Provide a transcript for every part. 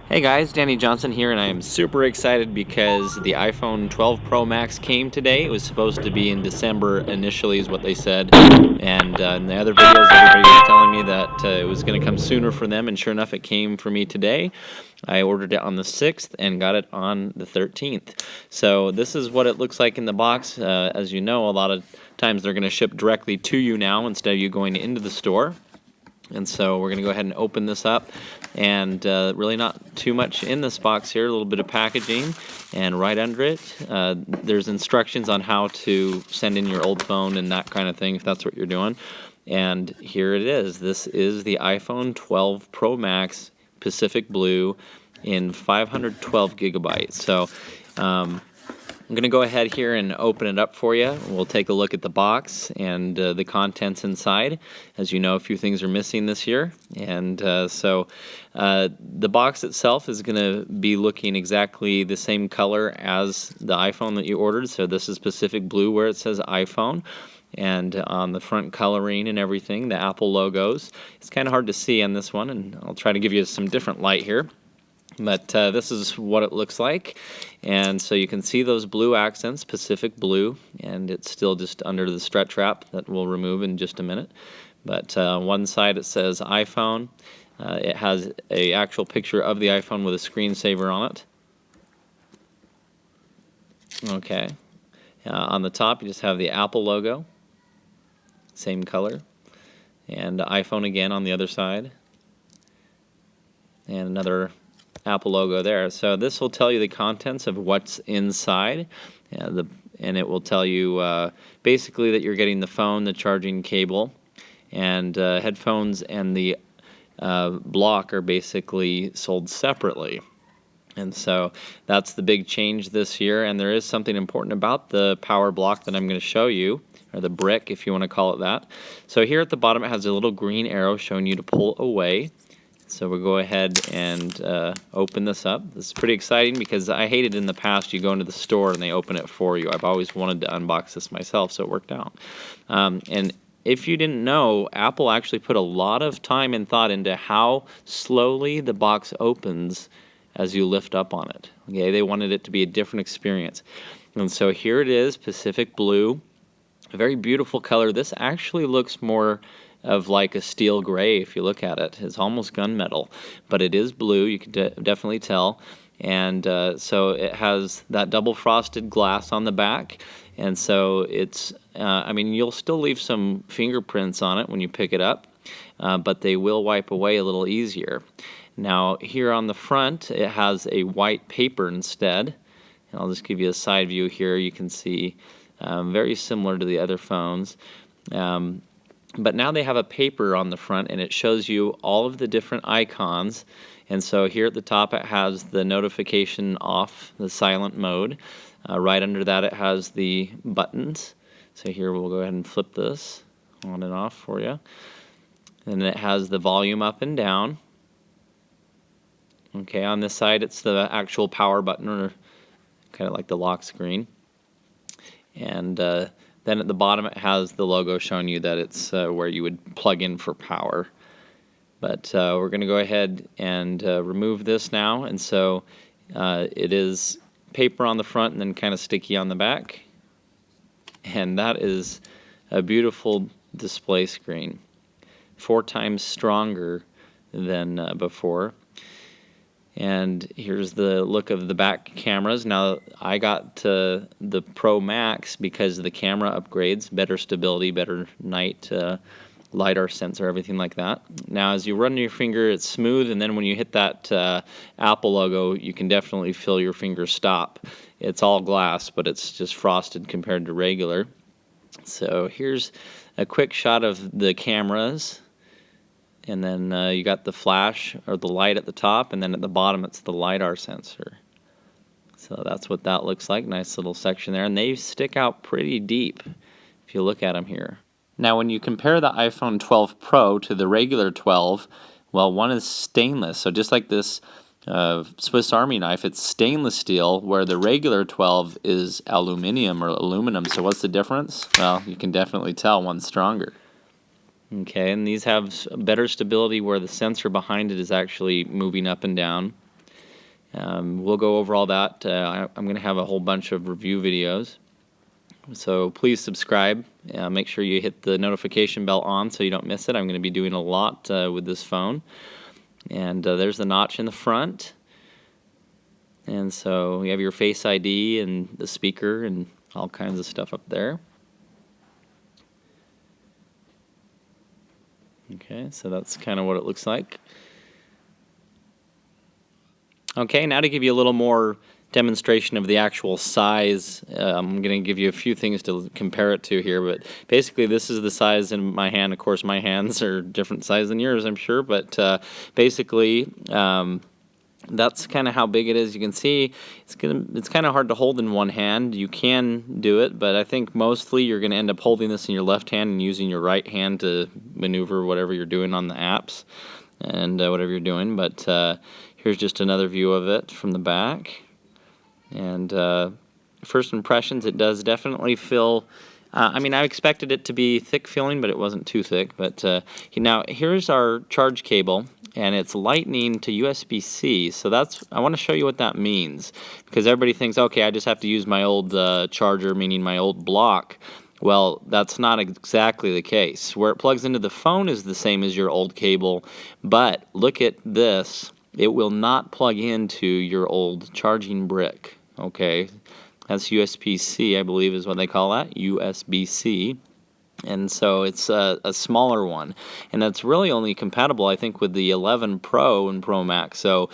Hey guys, Danny Johnson here, and I am super excited because the iPhone 12 Pro Max came today. It was supposed to be in December initially, is what they said, and in the other videos, everybody was telling me that it was going to come sooner for them, and sure enough, it came for me today. I ordered it on the 6th and got it on the 13th. So this is what it looks like in the box. As you know, a lot of times they're going to ship directly to you now instead of you going into the store. And so we're going to go ahead and open this up, and really not too much in this box here, a little bit of packaging, and right under it there's instructions on how to send in your old phone and that kind of thing if that's what you're doing. And here it is. This is the iPhone 12 Pro Max Pacific Blue in 512 gigabytes. So I'm going to go ahead here and open it up for you. We'll take a look at the box and the contents inside. As you know, a few things are missing this year. And so the box itself is going to be looking exactly the same color as the iPhone that you ordered. So this is Pacific Blue where it says iPhone. And on the front coloring and everything, the Apple logos. It's kind of hard to see on this one, and I'll try to give you some different light here. But this is what it looks like, and so you can see those blue accents, Pacific Blue, and it's still just under the stretch wrap that we'll remove in just a minute. But one side it says iPhone. It has an actual picture of the iPhone with a screensaver on it. Okay. On the top you just have the Apple logo, same color, and iPhone again on the other side, and another Apple logo there. So this will tell you the contents of what's inside, and it will tell you basically that you're getting the phone, the charging cable, and headphones and the block are basically sold separately. And so that's the big change this year, and there is something important about the power block that I'm going to show you, or the brick if you want to call it that. So here at the bottom it has a little green arrow showing you to pull away. So we'll go ahead and open this up. This is pretty exciting because I hated in the past you go into the store and they open it for you. I've always wanted to unbox this myself, so it worked out. And if you didn't know, Apple actually put a lot of time and thought into how slowly the box opens as you lift up on it. Okay, they wanted it to be a different experience. And so here it is, Pacific Blue. A very beautiful color. This actually looks more of like a steel gray if you look at it. It's almost gunmetal, but it is blue. You can definitely tell. And so it has that double frosted glass on the back. And so it's, I mean, you'll still leave some fingerprints on it when you pick it up, but they will wipe away a little easier. Now here on the front, it has a white paper instead. And I'll just give you a side view here. You can see very similar to the other phones. But now they have a paper on the front, and it shows you all of the different icons. And so here at the top it has the notification off, the silent mode. Right under that it has the buttons. So here we'll go ahead and flip this on and off for you. And it has the volume up and down. Okay, on this side it's the actual power button, or kind of like the lock screen. And then at the bottom it has the logo showing you that it's where you would plug in for power. But we're going to go ahead and remove this now. And so it is paper on the front and then kind of sticky on the back. And that is a beautiful display screen. 4 times stronger than before. And here's the look of the back cameras. Now, I got the Pro Max because of the camera upgrades, better stability, better night LiDAR sensor, everything like that. Now, as you run your finger, it's smooth, and then when you hit that Apple logo, you can definitely feel your finger stop. It's all glass, but it's just frosted compared to regular. So here's a quick shot of the cameras. And then you got the flash, or the light at the top, and then at the bottom it's the LiDAR sensor. So that's what that looks like. Nice little section there. And they stick out pretty deep if you look at them here. Now when you compare the iPhone 12 Pro to the regular 12, well, one is stainless. So just like this Swiss Army knife, it's stainless steel, where the regular 12 is aluminum or aluminum. So what's the difference? Well, you can definitely tell one's stronger. Okay, and these have better stability where the sensor behind it is actually moving up and down. We'll go over all that. I'm going to have a whole bunch of review videos. So please subscribe. Make sure you hit the notification bell on so you don't miss it. I'm going to be doing a lot with this phone. And there's the notch in the front. And so you have your Face ID and the speaker and all kinds of stuff up there. Okay, so that's kind of what it looks like. Okay, now to give you a little more demonstration of the actual size, I'm going to give you a few things to compare it to here, but basically this is the size in my hand. Of course, my hands are different size than yours, I'm sure, but basically that's kind of how big it is. You can see it's kind of hard to hold in one hand. You can do it, but I think mostly you're going to end up holding this in your left hand and using your right hand to maneuver whatever you're doing on the apps and whatever you're doing. But here's just another view of it from the back. And first impressions, it does definitely feel, I mean, I expected it to be thick feeling, but it wasn't too thick. But now here's our charge cable, and it's lightning to USB-C. So I want to show you what that means, because everybody thinks, okay, I just have to use my old charger, meaning my old block. Well, that's not exactly the case. Where it plugs into the phone is the same as your old cable, but look at this. It will not plug into your old charging brick, okay? That's USB-C, I believe is what they call that, USB-C. And so it's a smaller one. And that's really only compatible, I think, with the 11 Pro and Pro Max. So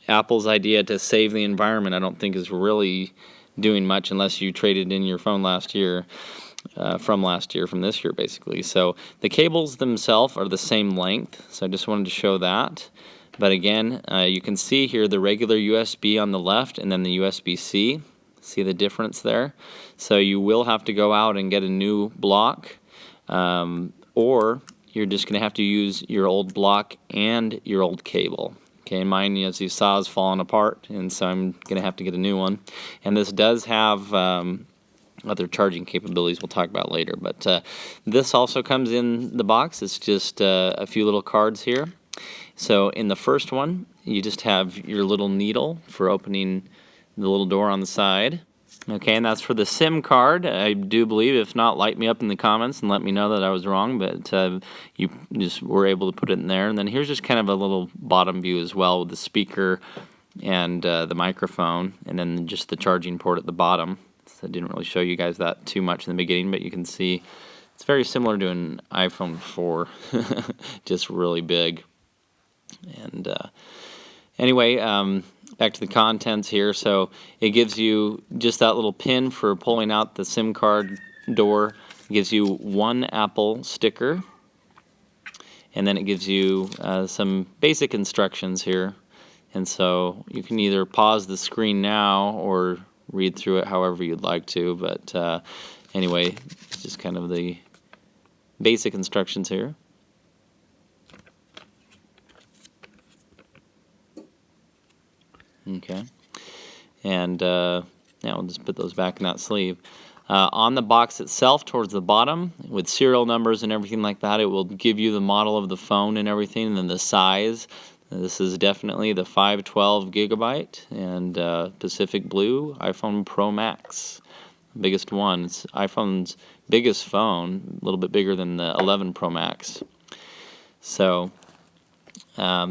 Apple's idea to save the environment, I don't think, is really doing much unless you traded in your phone last year. From this year, basically. So the cables themselves are the same length, so I just wanted to show that. But again, you can see here the regular USB on the left and then the USB-C. See the difference there? So you will have to go out and get a new block, or you're just going to have to use your old block and your old cable. Okay, mine, as you saw, is falling apart, and so I'm going to have to get a new one. And this does have other charging capabilities we'll talk about later. But this also comes in the box. It's just a few little cards here. So in the first one, you just have your little needle for opening the little door on the side. Okay, and that's for the SIM card, I do believe. If not, light me up in the comments and let me know that I was wrong, but you just were able to put it in there. And then here's just kind of a little bottom view as well with the speaker and the microphone, and then just the charging port at the bottom. So I didn't really show you guys that too much in the beginning, but you can see it's very similar to an iPhone 4, just really big. And anyway, back to the contents here. So it gives you just that little pin for pulling out the SIM card door. It gives you one Apple sticker, and then it gives you some basic instructions here. And so you can either pause the screen now or read through it however you'd like to. But anyway, it's just kind of the basic instructions here. Okay, and now we'll just put those back in that sleeve. On the box itself, towards the bottom, with serial numbers and everything like that, it will give you the model of the phone and everything, and then the size. This is definitely the 512 gigabyte and Pacific Blue iPhone Pro Max, biggest one. It's iPhone's biggest phone, a little bit bigger than the 11 Pro Max. So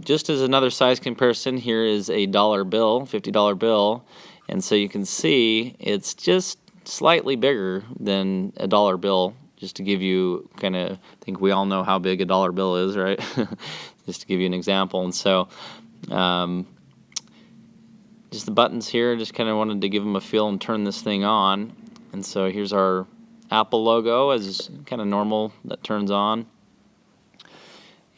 just as another size comparison, here is a $1 bill, $50 bill, and so you can see it's just slightly bigger than a $1 bill, just to give you kind of, I think we all know how big a $1 bill is, right? Just to give you an example. And so just the buttons here, just kind of wanted to give them a feel and turn this thing on. And so here's our Apple logo as kind of normal, that turns on.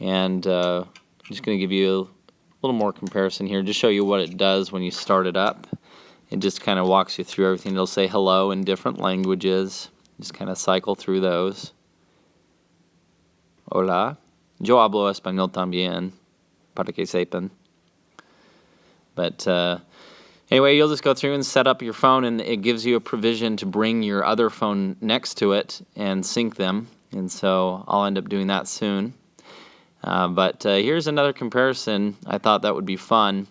And I'm just going to give you a little more comparison here, just show you what it does when you start it up. It just kind of walks you through everything. It'll say hello in different languages. Just kind of cycle through those. Hola. Yo hablo español también, para que sepan. But anyway, you'll just go through and set up your phone, and it gives you a provision to bring your other phone next to it and sync them. And so I'll end up doing that soon. But here's another comparison. I thought that would be fun.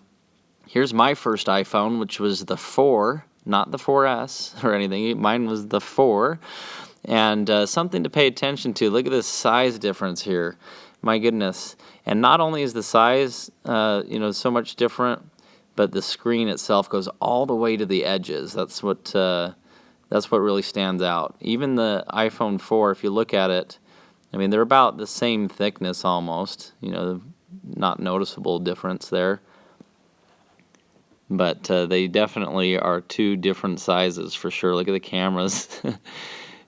Here's my first iPhone, which was the 4, not the 4S or anything. Mine was the 4. And something to pay attention to. Look at this size difference here. My goodness. And not only is the size, so much different, but the screen itself goes all the way to the edges. That's what really stands out. Even the iPhone 4, if you look at it, I mean, they're about the same thickness almost. Not noticeable difference there. But they definitely are two different sizes for sure. Look at the cameras.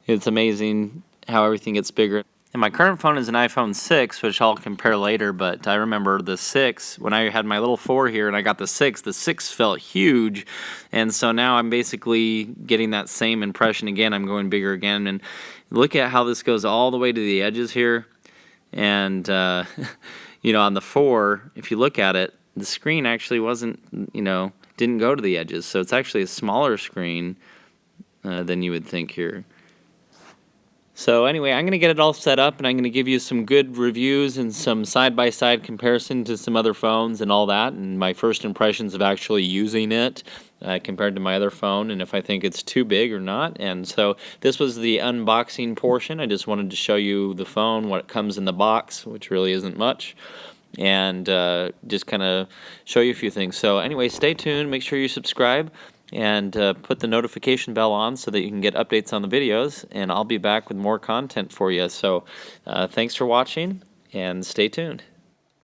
It's amazing how everything gets bigger. And my current phone is an iPhone 6, which I'll compare later, but I remember the 6, when I had my little 4 here and I got the 6 felt huge. And so now I'm basically getting that same impression again. I'm going bigger again. And look at how this goes all the way to the edges here. And, on the 4, if you look at it, the screen actually didn't go to the edges. So it's actually a smaller screen than you would think here. So anyway, I'm going to get it all set up, and I'm going to give you some good reviews and some side-by-side comparison to some other phones and all that, and my first impressions of actually using it compared to my other phone, and if I think it's too big or not. And so this was the unboxing portion. I just wanted to show you the phone, what comes in the box, which really isn't much, and just kind of show you a few things. So anyway, stay tuned. Make sure you subscribe. And put the notification bell on so that you can get updates on the videos, and I'll be back with more content for you. So thanks for watching, and stay tuned.